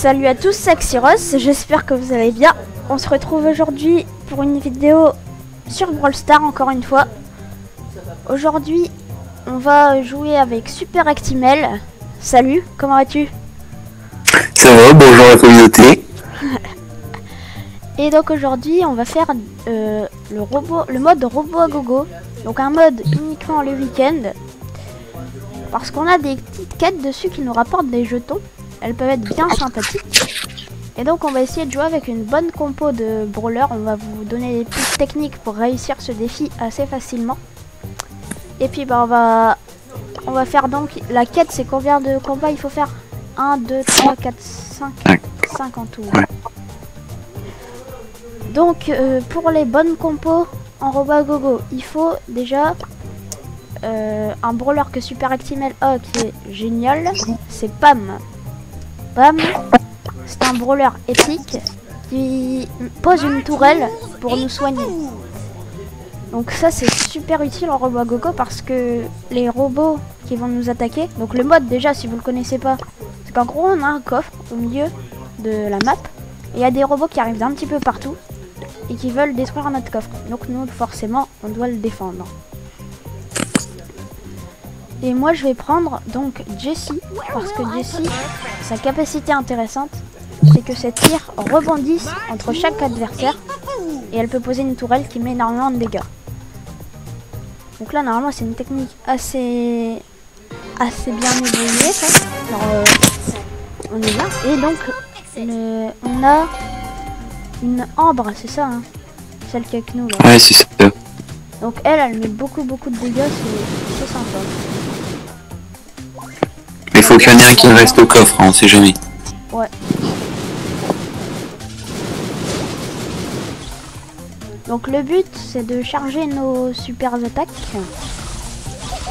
Salut à tous, c'est Axiros, j'espère que vous allez bien. On se retrouve aujourd'hui pour une vidéo sur Brawl Stars encore une fois. Aujourd'hui, on va jouer avec Super Actimel. Salut, comment vas-tu? Ça va, bonjour la communauté. Et donc aujourd'hui, on va faire le mode robot à gogo. Donc un mode uniquement le week-end. Parce qu'on a des petites quêtes dessus qui nous rapportent des jetons. Elles peuvent être bien sympathiques. Et donc on va essayer de jouer avec une bonne compo de brawlers. On va vous donner des petites techniques pour réussir ce défi assez facilement. Et puis bah on va faire donc la quête. C'est combien de combats il faut faire? 1, 2, 3, 4, 5 en tout. Donc pour les bonnes compos en robot à gogo, il faut déjà un brawler que Super Actimel a qui est génial, c'est Pam. Pam, c'est un brawler épique qui pose une tourelle pour nous soigner. Donc ça c'est super utile en robot à gogo parce que les robots qui vont nous attaquer, donc le mode déjà si vous le connaissez pas, c'est qu'en gros on a un coffre au milieu de la map et il y a des robots qui arrivent d'un petit peu partout et qui veulent détruire notre coffre. Donc nous forcément on doit le défendre. Et moi je vais prendre donc Jessie, parce que Jessie, sa capacité intéressante, c'est que ses tirs rebondissent entre chaque adversaire et elle peut poser une tourelle qui met énormément de dégâts. Donc là normalement c'est une technique assez bien évoluée ça. Alors, on est bien. Et donc on a une Ambre, c'est ça hein, celle qui est avec nous là. Ouais c'est ça. Donc elle met beaucoup de dégâts, c'est sympa. Il faut qu'il y en ait un qui reste au coffre, hein, on sait jamais. Ouais. Donc le but c'est de charger nos super attaques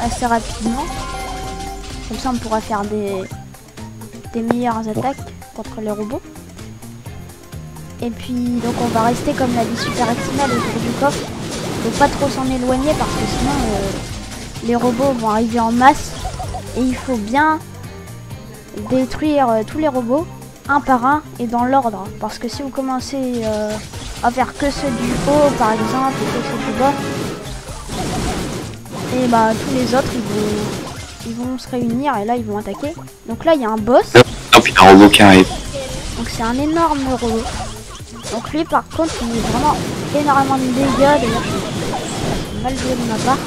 assez rapidement. Comme ça on pourra faire des meilleures attaques contre les robots. Et puis donc on va rester comme l'a dit Super Actimel autour du coffre. Faut pas trop s'en éloigner parce que sinon les robots vont arriver en masse. Et il faut bien détruire tous les robots un par un et dans l'ordre, parce que si vous commencez à faire que ceux du haut par exemple et que ceux du bas, et bah tous les autres ils vont se réunir et là ils vont attaquer. Donc là il y a un boss. Oh puis un robot qui arrive. Donc c'est un énorme robot. Donc lui par contre il met vraiment énormément de dégâts. D'ailleurs j'ai mal joué de ma part.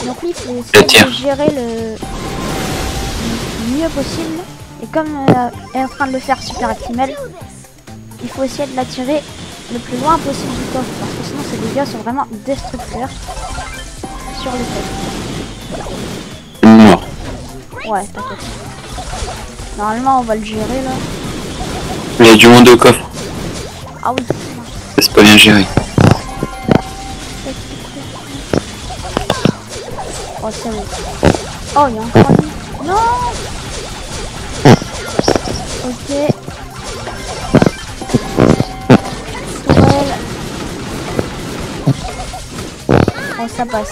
Donc lui il faut essayer de gérer le mieux possible, et comme elle est en train de le faire Super Actimel, il faut essayer de l'attirer le plus loin possible du coffre parce que sinon ces dégâts sont vraiment destructeurs sur le coffre. Mort. Ouais, t'inquiète. Normalement on va le gérer là. Il y a du monde au coffre. Ah oui. C'est pas bien géré. Oh c'est bon. Oh il y a encore un... Non. Ok. Tourelle. Bon ça passe.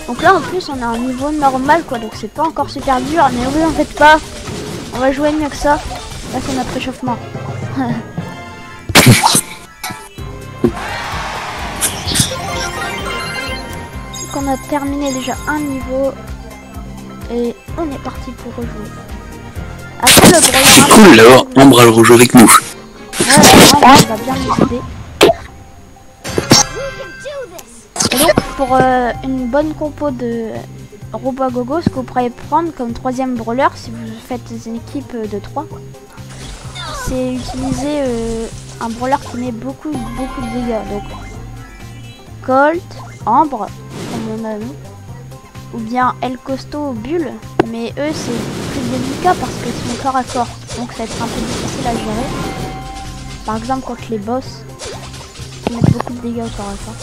Donc là en plus on a un niveau normal quoi, donc c'est pas encore super dur, mais oui en fait pas. On va jouer mieux que ça. Là c'est notre échauffement. Donc on a terminé déjà un niveau. Et on est parti pour rejouer. Après le C'est cool d'avoir Ambre à le rejouer avec nous. Ouais, Ambre va bien nous aider. Et donc pour une bonne compo de robot à gogo, ce que vous pourrez prendre comme troisième brawler si vous faites une équipe de 3, c'est utiliser un brawler qui met beaucoup de dégâts. Donc Colt, Ambre, comme on a nous, ou bien El Costo, Bulle, mais eux c'est plus délicat parce qu'ils sont corps à corps, donc ça va être un peu difficile à gérer. Par exemple contre les boss, ils mettent beaucoup de dégâts au corps à corps.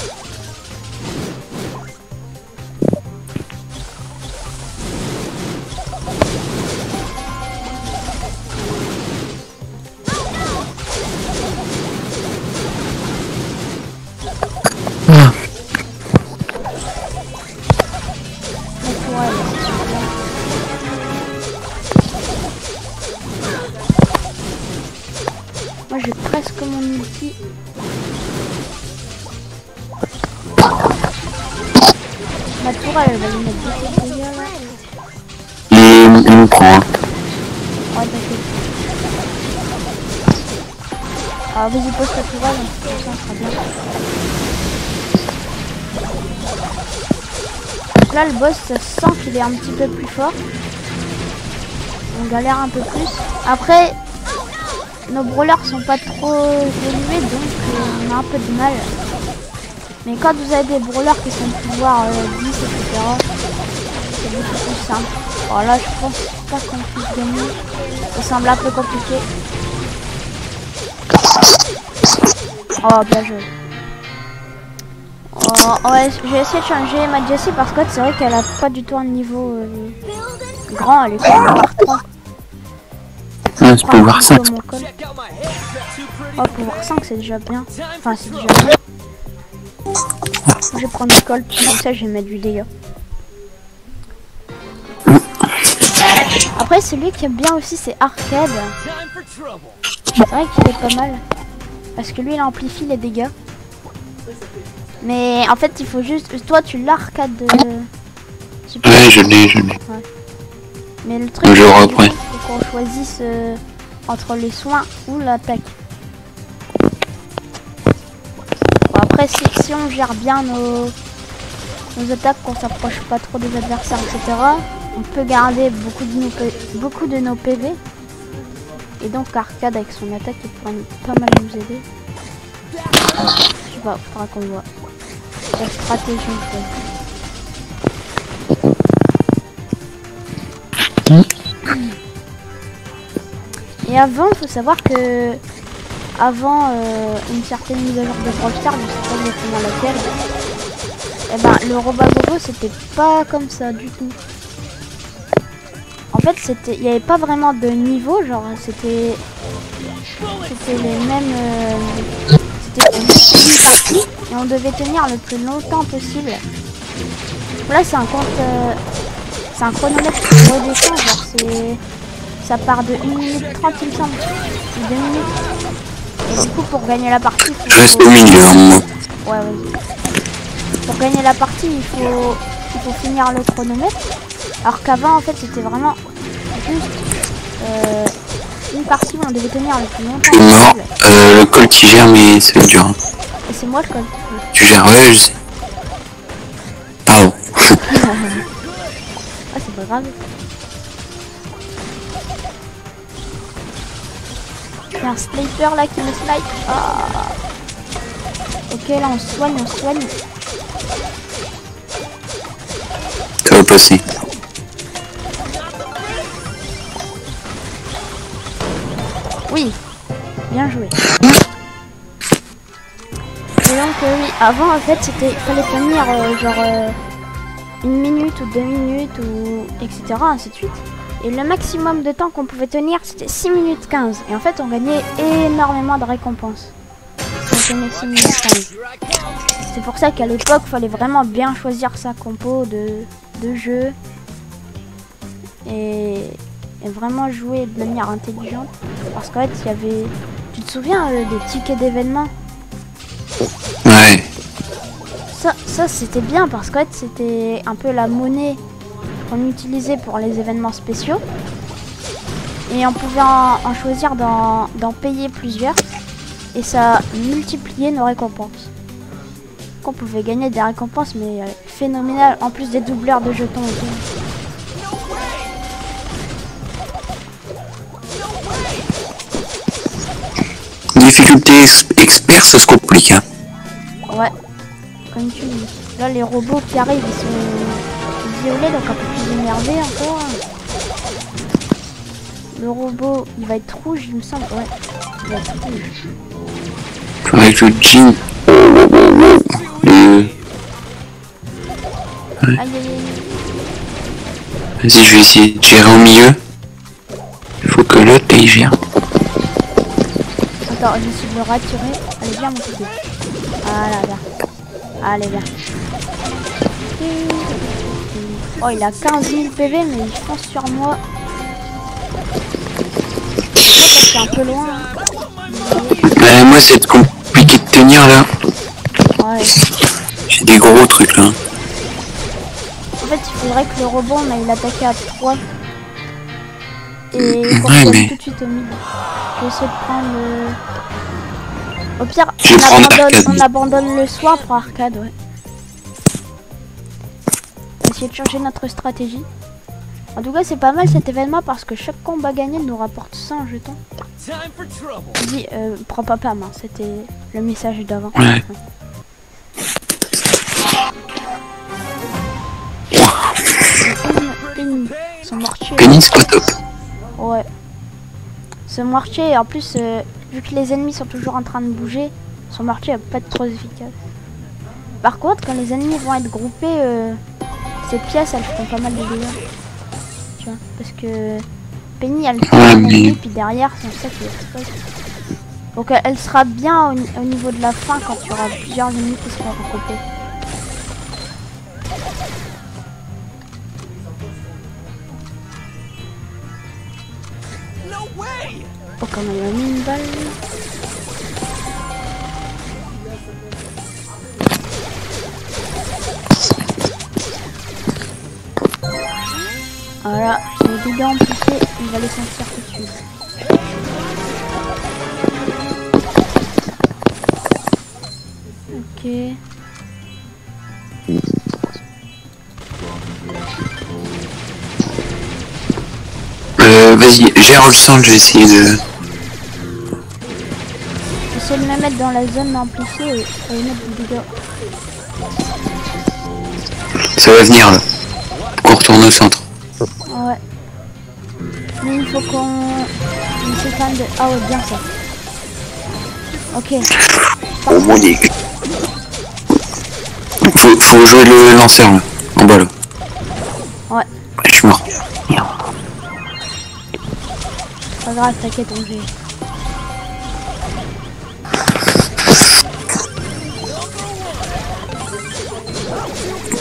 Moi j'ai presque mon ulti. Ma tourelle elle va lui mettre beaucoup de dégâts là. Il me prend. Ouais t'inquiète. Ah vas-y pose ta tourelle, comme ça sera bien. Donc là le boss ça se sent qu'il est un petit peu plus fort. On galère un peu plus. Après nos brawlers sont pas trop évolués donc on a un peu de mal. Mais quand vous avez des brawlers qui sont de pouvoir 10 etc. c'est beaucoup plus simple. Oh là je pense pas qu'on puisse gagner. Ça semble un peu compliqué. Oh bien joué. Oh ouais, j'ai essayé de changer ma Jessie parce que c'est vrai qu'elle a pas du tout un niveau grand, elle est comme pouvoir 3. C'est pouvoir 5. Oh pouvoir 5 c'est déjà bien. Enfin c'est déjà bien. Je vais prendre le colt, comme ça je vais mettre du dégât. Après celui qui est bien aussi c'est Arcade. C'est vrai qu'il est pas mal. Parce que lui il amplifie les dégâts. Mais en fait il faut juste... Toi tu l'arcade... Ouais je l'ai. Ouais. Mais le truc Je reprends. c'est qu'on choisisse entre les soins ou l'attaque. Bon, après si on gère bien nos attaques, qu'on s'approche pas trop des adversaires etc. On peut garder beaucoup de nos PV. Et donc Arcade avec son attaque il pourrait pas mal nous aider. Je sais pas, faudra qu'on voit. La stratégie Et avant, faut savoir que avant une certaine mise à jour de Brawl Stars, je sais pas exactement laquelle, et ben le Robagogo c'était pas comme ça du tout. En fait il n'y avait pas vraiment de niveau, genre c'était les mêmes c'était une partie et on devait tenir le plus longtemps possible. Là c'est un compte c'est un chronomètre qui redescend, genre ça part de 1 minute 30 il me semble, ou 2 minutes. Et du coup pour gagner la partie Je reste au milieu moi. Ouais vas-y. Pour gagner la partie il faut finir le chronomètre. Alors qu'avant en fait c'était vraiment juste une partie où on devait tenir le plus longtemps possible. Le colt il gère mais c'est dur. Et c'est moi le colt. Tu gères, ouais je sais. Pardon. Ah c'est pas grave. Il y a un sniper là qui me snipe. Ah. Ok là on soigne. Ça va passer. Oui, bien joué. Et donc oui, avant en fait il fallait tenir genre 1 minute ou 2 minutes ou etc. ainsi de suite. Et le maximum de temps qu'on pouvait tenir c'était 6 minutes 15. Et en fait on gagnait énormément de récompenses. Si on tenait 6 minutes 15. C'est pour ça qu'à l'époque il fallait vraiment bien choisir sa compo de jeu. Et vraiment jouer de manière intelligente. Parce qu'en fait il y avait... Tu te souviens des tickets d'événements? Ouais. Ça c'était bien parce qu'en fait c'était un peu la monnaie qu'on utilisait pour les événements spéciaux. Et on pouvait en choisir d'en payer plusieurs. Et ça multipliait nos récompenses. Donc on pouvait gagner des récompenses mais phénoménales en plus des doubleurs de jetons et tout. Difficulté expert, ça se complique hein. Ouais, comme tu dis. Là les robots qui arrivent ils sont violets donc un peu plus énervés encore. Le robot il va être rouge il me semble, ouais. Il va être rouge. Avec le jean. Aïe aïe aïe. Vas-y je vais essayer de gérer au milieu. Il faut que l'autre il gère. Attends, j'essaie de le retirer. Allez, viens mon côté. Voilà, viens. Allez, viens. Oh, il a 15 000 PV, mais il fonce sur moi. C'est un peu loin. Hein. Moi c'est compliqué de tenir là. Ouais. J'ai des gros trucs là. En fait, il faudrait que le robot on aille l'attaquer à 3. Et qu'on Ouais, vienne mais... tout de suite au milieu. Je vais essayer de prendre le... Au pire, Je vais prendre arcade. on abandonne le soir pour arcade, ouais. On va essayer de changer notre stratégie. En tout cas, c'est pas mal cet événement parce que chaque combat gagné nous rapporte 100 jetons. Dis, prends pas Pam, hein, c'était le message d'avant. Ouais. Penny, son mortier. Penny c'est pas top. Ouais. Ce mortier, en plus, vu que les ennemis sont toujours en train de bouger, son mortier va pas être trop efficace. Par contre, quand les ennemis vont être groupés, ces pièces elles font pas mal de dégâts. Tu vois, parce que Penny elle fait un ennemi, puis derrière c'est ça qui explose. Donc elle sera bien au niveau de la fin quand il y aura plusieurs ennemis qui seront regroupés. Oh, comme elle a mis une balle. Voilà, les dégâts amplifiés, on va les sentir tout de suite. Ok. Vas-y, j'ai le sang, je vais essayer de... J'essaie de me mettre dans la zone amplifiée et mettre des dégâts. Ça va venir là. Qu'on retourne au centre. Ouais. Mais il faut qu'on... essaie quand même de... Ah ouais, bien ça. Ok. Oh mon dieu. Faut jouer le lanceur là. En bas là. Ouais. Je suis mort. Merde. Pas grave, t'inquiète, on gère.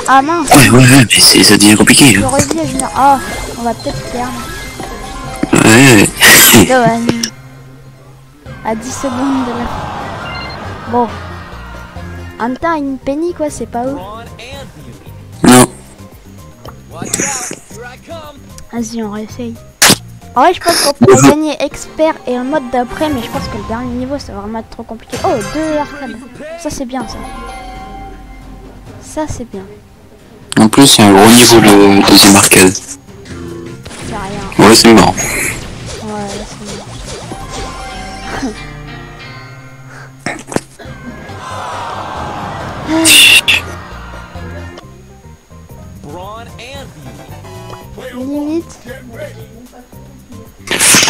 Ah mince. Ouais, mais ça devient compliqué. Je revis et je me... Oh, on va peut-être perdre. Ouais. Dommage. À 10 secondes de la... Bon. En même temps, une Penny quoi, c'est pas ouf. Non. Vas-y, on réessaye. En vrai, je pense qu'on pourrait gagner expert et un mode d'après, mais je pense que le dernier niveau, ça va vraiment être trop compliqué. Oh, 2 arcades. Ça, c'est bien, ça. Ça, c'est bien. En plus, c'est un gros niveau le deuxième arcade. C'est rien. Ouais, c'est marrant. Ouais, c'est bien. Limite.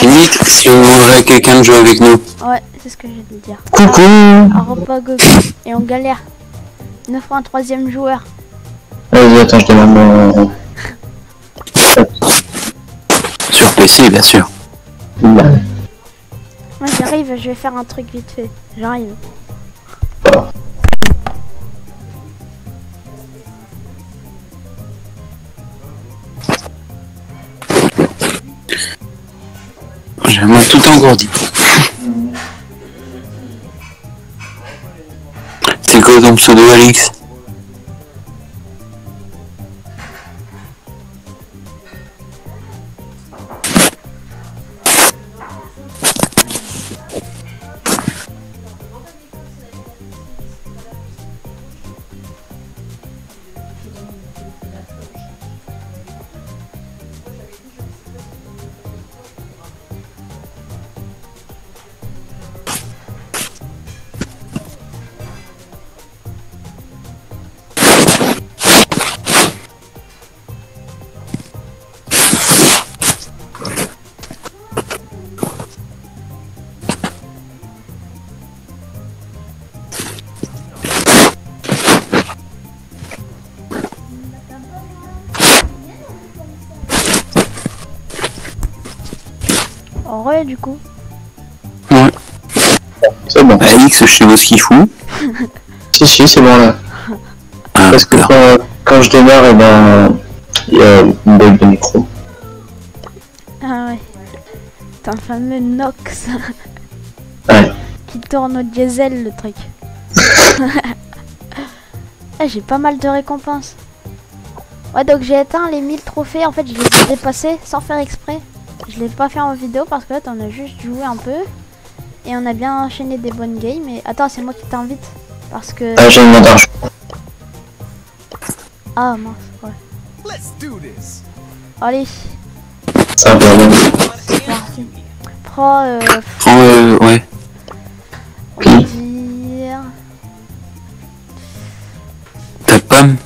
Limite, si on demanderait à quelqu'un de jouer avec nous. Ouais, c'est ce que j'ai de dire. Coucou. Un repas gogo. Et on galère. Il nous faut un 3ème joueur. Vas-y, attends, je demande mon... Sur PC, bien sûr. Moi j'arrive, je vais faire un truc vite fait. J'arrive. J'ai moi tout engourdi. C'est quoi ton pseudo, Alix? Ouais, du coup. Ouais. C'est bon. Alix, je sais pas ce qu'il fout. Si, c'est bon là. Ah, Parce que quand je démarre, eh ben, il y a une bug de micro. Ah ouais. T'as un fameux Nox. Ouais. qui tourne au diesel le truc. Eh, j'ai pas mal de récompenses. Ouais, donc j'ai atteint les 1000 trophées. En fait, je les ai dépassés sans faire exprès. Je l'ai pas fait en vidéo parce que là, on a juste joué un peu. Et on a bien enchaîné des bonnes games. Mais attends, c'est moi qui t'invite. Parce que... Ah, j'ai une d'argent. Ah mince, ouais. Allez, C'est un peu long. c'est parti. Prends, Ouais. on va dire... T'as Pam?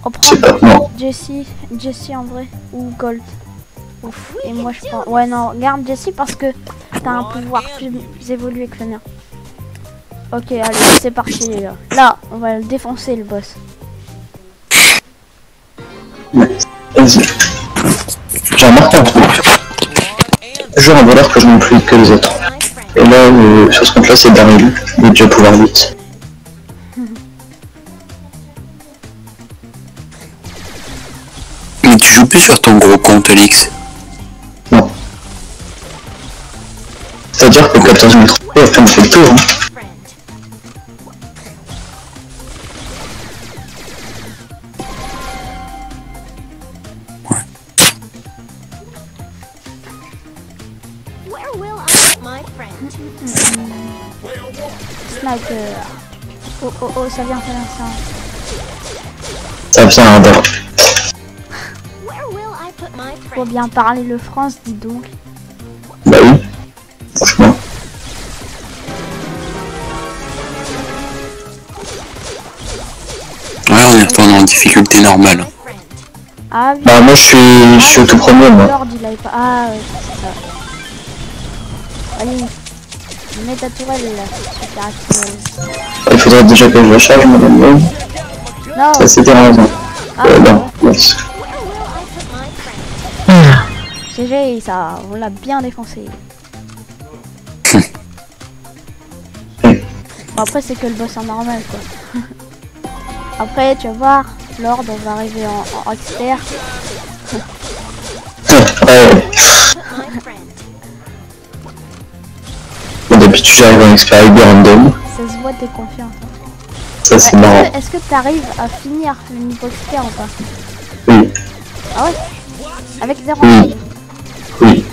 On prend C'est pas... Non. Jessie en vrai, ou Gold. Ouf, et moi je prends... Ouais non, garde Jessie parce que t'as un pouvoir plus évolué que le mien. Ok, allez, c'est parti les gars. Là, on va le défoncer le boss. Vas-y. J'ai remarqué un truc. Toujours un voleur que je monte plus vite que les autres. Et là, sur ce compte-là, c'est Daryl. Il est déjà pouvoir 8. Mais tu joues plus sur ton gros compte, Alix. Non. C'est-à-dire que 14 000 trophées, après, on fait le tour. Hein. Sniper. Oh oh oh, ça vient, ça. Ça vient un d'or. Faut bien parler le France, dis donc. Bah oui. Franchement. Ouais, on est retourné en difficulté normale. Ah oui. Bah moi je suis au tout premier moi. Lord, il avait pas... Ah ouais, c'est ça. Allez, mets ta tourelle là, super actuelle. Il faudrait déjà que je la charge madame. Non. Ça c'était raison. Ah, Non, merci. GG, ça, on l'a bien défoncé. Bon, après c'est que le boss en normal quoi. Après tu vas voir, Lord on va arriver en expert. Ouais. Bon, d'habitude j'arrive en expert avec des random. Ça se voit, t'es confiant. Ça c'est marrant. Est-ce que t'arrives à finir le niveau expert ou pas? Oui. Ah ouais? Avec 0 Oui. Oui.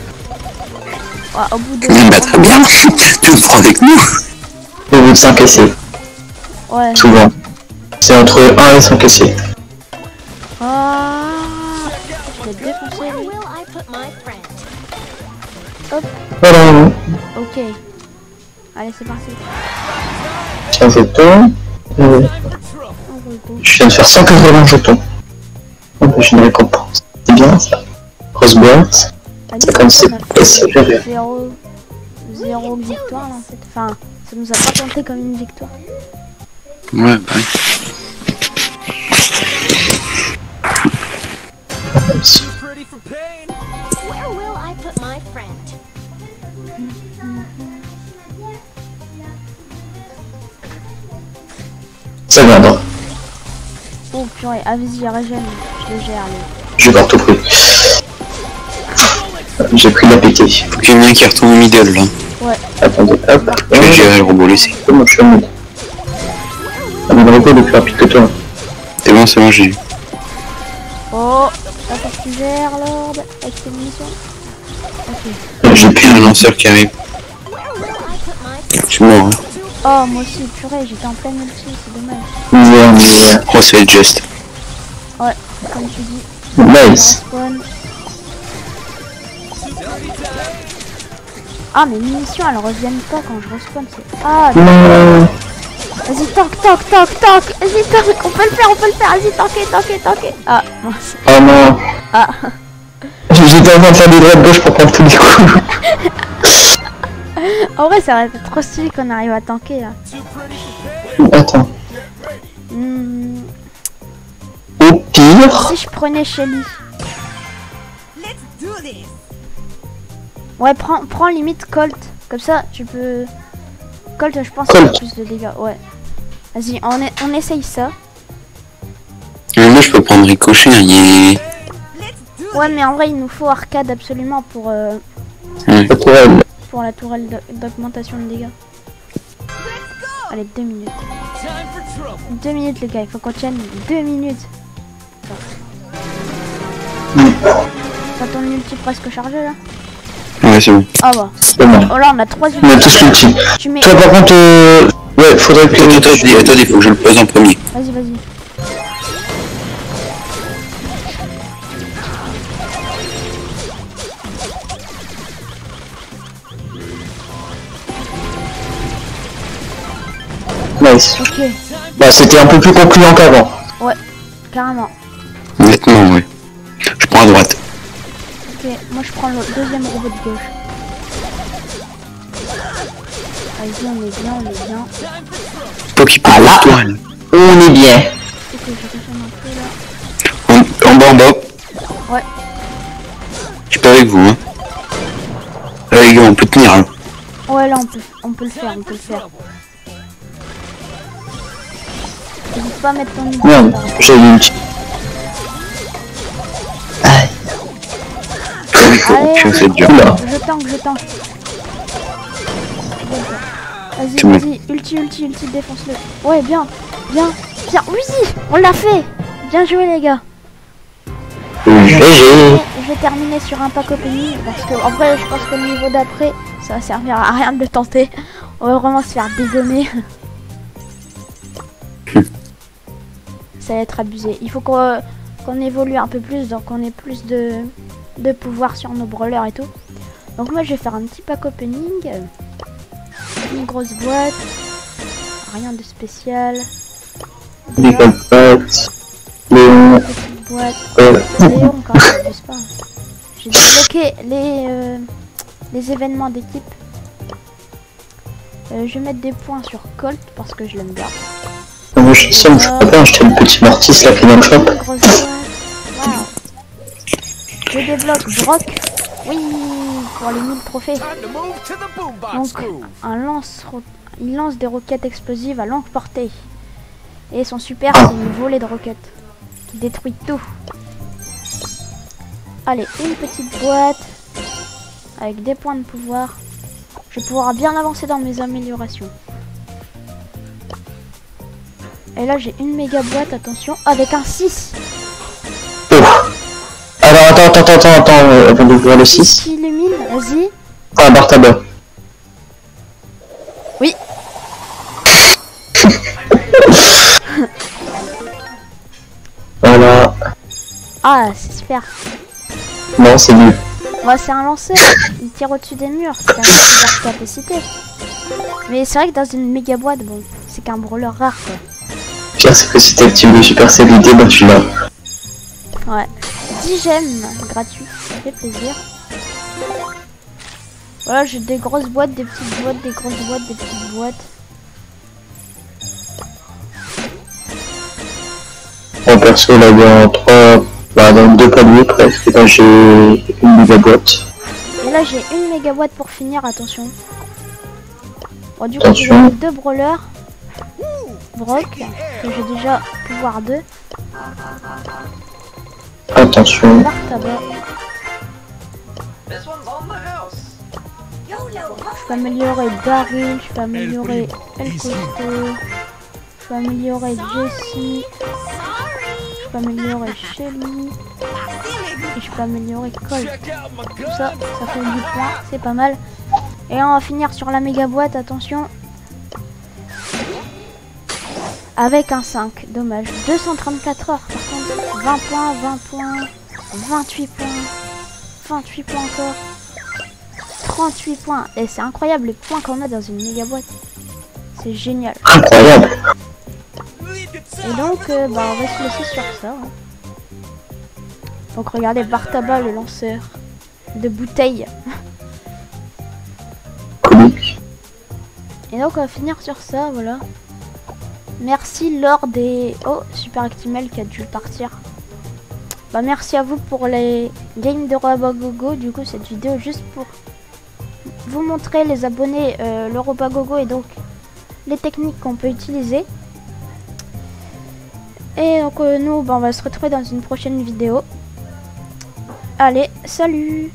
Ouais, au bout de... Bah très bien, tu le prends avec nous. Au bout de 5 essais, Ouais. souvent. C'est entre 1 et 5 essais. Ah, je l'ai défoncé lui. Hop, Voilà. ok. Allez, c'est parti. Tiens, jetons. On va go. Je viens de faire 180 jetons. Oh, bah, j'ai une récompense. C'est bien ça. Crossbones. Ah, C'est comme c'est pas ça, j'avais. 0 victoire là en fait. Enfin, ça nous a pas compté comme une victoire. Ouais, bah oui. Ça viendra. Oh purée, ah vas-y, régène, je le gère lui. J'ai pas tout pris. J'ai pris la pété. Faut qu'il y en ait un qui retourne au middle là. Ouais, Attendez, hop. Je vais gérer le robot laissé. Comment je suis en mode. Ah, mais le robot est plus rapide que toi. C'est bon, j'ai eu. oh, là faut que tu gères Lord, avec tes munitions. Ok. J'ai plus un lanceur qui arrive. Je suis mort. Hein. Oh, moi aussi, purée, j'étais en pleine ulti, c'est dommage. Yeah. Oh, c'est juste. Ouais, comme tu dis, Nice. spawn. Ah, mes munitions elles reviennent pas quand je respawn, c'est... Ah, Non. vas-y, tank. Vas-y, tank, on peut le faire, vas-y, tanker. Ah, mince. Oh non. Ah, J'étais en train de faire des droites gauche pour prendre tous les coups. en vrai, ça aurait été trop stylé qu'on arrive à tanker là. Attends. Hmm, Au pire. si je prenais Shelly. Ouais, prends limite Colt. Comme ça, tu peux... Colt, je pense, Colt. a plus de dégâts. Ouais. Vas-y, on essaye ça. Moi, je peux prendre Ricochet. Hein, il est... Ouais, mais en vrai, il nous faut arcade absolument pour Pas pour elle. pour la tourelle d'augmentation de dégâts. Allez, 2 minutes. 2 minutes les gars, il faut qu'on tienne 2 minutes. T'as ton ulti presque chargé là? Ouais, c'est bon. Ah bah. C'est bon. Oh là on a 3 On a tous l'ulti. Tu mets... Toi par contre, ouais, faudrait que... Attendez, faut que je le pose en premier. Vas-y, vas-y. Nice. Ok. Bah c'était un peu plus concluant qu'avant. Ouais, carrément. Nettement, ouais. Je prends à droite. Ok, moi je prends le deuxième robot de gauche. Vas-y, on est bien, on est bien. Toi qui prends Ah là, toi, là. on est bien. Ok, je retourne un peu là. En bas, en bas. Ouais. Je suis pas avec vous, hein. Là, les gars, on peut tenir, là. Ouais, là on peut le faire, on peut le faire. N'hésite pas à mettre ton ulti. Merde, j'ai l'ulti. Aïe. Allez, C'est dur. Oula. je tank. Vas-y, C'est bon. vas-y, ulti, défonce-le. Ouais, bien. Oui, on l'a fait. Bien joué les gars. GG. Je vais terminer sur un pack opening parce que en vrai je pense que le niveau d'après ça va servir à rien de le tenter. On va vraiment se faire dégommer. Ça va être abusé. Il faut qu'on évolue un peu plus, donc on ait plus de pouvoir sur nos brawlers et tout. Donc moi je vais faire un petit pack opening. Une grosse boîte. Rien de spécial. Des copates. Léon. Petite boîte. Léon quand même, je sais pas. J'ai débloqué les événements d'équipe. Je vais mettre des points sur Colt parce que je l'aime bien. Moi je suis seul, je peux pas acheter le petit Mortis là qui est dans le shop. Grosse boîte. Wow. Je débloque Brock. Oui, pour les 1000 trophées. Donc il lance des roquettes explosives à longue portée. Et son super c'est une volée de roquettes qui détruit tout. Allez, une petite boîte avec des points de pouvoir. Je vais pouvoir bien avancer dans mes améliorations. Et là j'ai une méga boîte, attention, avec un 6. Oh. Alors attends, avant d'ouvrir le 6. Qui illumine, vas-y. Ah, barre tabac. Oui. Voilà. Ah, c'est super. Non, c'est nul. Moi, c'est un lanceur. Il tire au-dessus des murs. C'est un super capacité. Mais c'est vrai que dans une méga boîte, bon, c'est qu'un brawler rare quoi. Pire, c'est que si t'actives le super CVD, bah tu l'as. Ouais. 10 gemmes gratuits, ça fait plaisir. Voilà, j'ai des grosses boîtes, des petites boîtes, des grosses boîtes, des petites boîtes. En perso, là, dans 2 paliers presque, là j'ai une méga boîte. Et là, j'ai une méga boîte pour finir, attention. Bon, du coup, Attention. j'ai 2 brawlers. Brock, que j'ai déjà pouvoir 2. Attention. Barre tabac. Je peux améliorer Daryl, je peux améliorer El Costo, je peux améliorer Jessie, je peux améliorer Shelly et je peux améliorer Colt. Tout ça, ça fait 10 points, c'est pas mal. Et on va finir sur la méga boîte, attention. Avec un 5, dommage. 234 heures par contre. 20 points, 20 points, 28 points, 28 points encore. 38 points. Et c'est incroyable les points qu'on a dans une méga boîte. C'est génial. Incroyable. Et donc, bah, on va se laisser sur ça. Hein. Donc regardez, Bartaba le lanceur de bouteilles. Comique. Et donc on va finir sur ça, voilà. Merci Lord des... Oh, Super Actimel qui a dû partir. Bah merci à vous pour les games de Robagogo. Du coup cette vidéo juste pour vous montrer les abonnés le Robagogo et donc les techniques qu'on peut utiliser. Et donc nous bah, on va se retrouver dans une prochaine vidéo. Allez, salut!